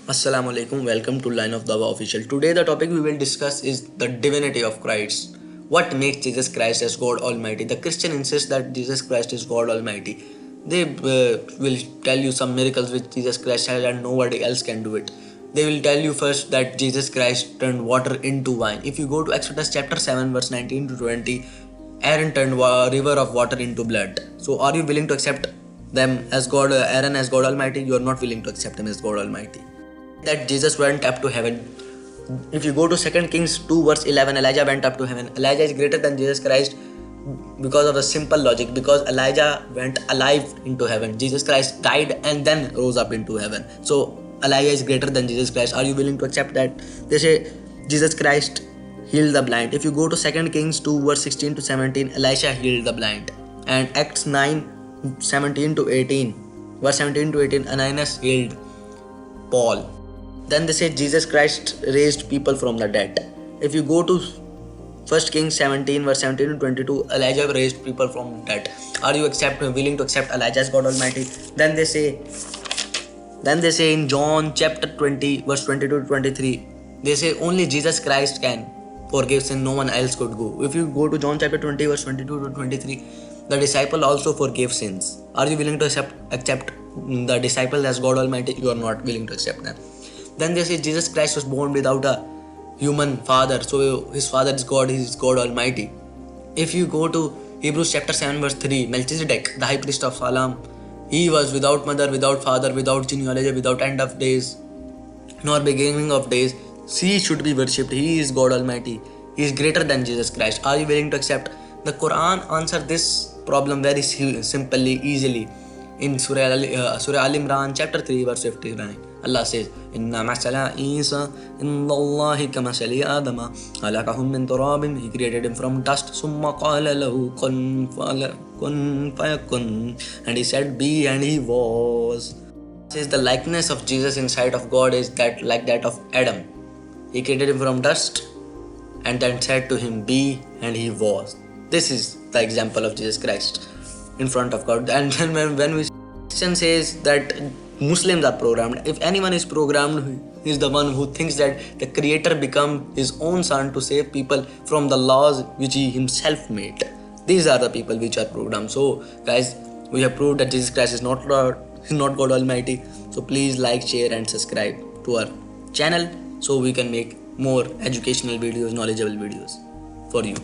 Assalamu alaikum, welcome to Line of Dawah Official. Today the topic we will discuss is the divinity of Christ. What makes Jesus Christ as God Almighty? The Christian insists that Jesus Christ is God Almighty. They will tell you some miracles which Jesus Christ has and nobody else can do it. They will tell you first that Jesus Christ turned water into wine. If you go to Exodus chapter 7 verse 19 to 20, Aaron turned a river of water into blood. So are you willing to accept them as God, Aaron as God Almighty? You are not willing to accept him as God Almighty. That Jesus went up to heaven. If you go to 2 Kings 2 verse 11, Elijah went up to heaven. Elijah is greater than Jesus Christ because of the simple logic, because Elijah went alive into heaven. Jesus Christ died and then rose up into heaven. So Elijah is greater than Jesus Christ. Are you willing to accept that? They say Jesus Christ healed the blind. If you go to 2 Kings 2 verse 16 to 17, Elisha healed the blind. And Acts 9 17 to 18, verse 17 to 18, Ananias healed Paul. Then they say Jesus Christ raised people from the dead. If you go to 1 Kings 17 verse 17 to 22, Elijah raised people from dead. Are you willing to accept Elijah as God Almighty? Then they say in John chapter 20 verse 22 to 23, they say only Jesus Christ can forgive sin, no one else could go. If you go to John chapter 20 verse 22 to 23, the disciple also forgave sins. Are you willing to accept the disciple as God Almighty? You are not willing to accept them. Then they say Jesus Christ was born without a human father, so his father is God, he is God Almighty. If you go to Hebrews chapter 7 verse 3, Melchizedek, the high priest of Salem, he was without mother, without father, without genealogy, without end of days, nor beginning of days. He should be worshipped. He is God Almighty. He is greater than Jesus Christ. Are you willing to accept? The Quran answers this problem very simply, easily. In Surah Al Imran chapter 3 verse 59, Allah says, Inna masala Isa inna Allahi kamasali Adama khalaqahum min turabin. He created him from dust. Summa qala lahu kun fayakun. And he said, be, and he was. Says the likeness of Jesus in sight of God is that like that of Adam. He created him from dust and then said to him, be, and he was. This is the example of Jesus Christ in front of God. And then when we Christian says that Muslims are programmed, if anyone is programmed, he is the one who thinks that the creator become his own son to save people from the laws which he himself made. These are the people which are programmed. So guys, we have proved that Jesus Christ is not God Almighty. So please like, share and subscribe to our channel so we can make more educational videos, knowledgeable videos for you.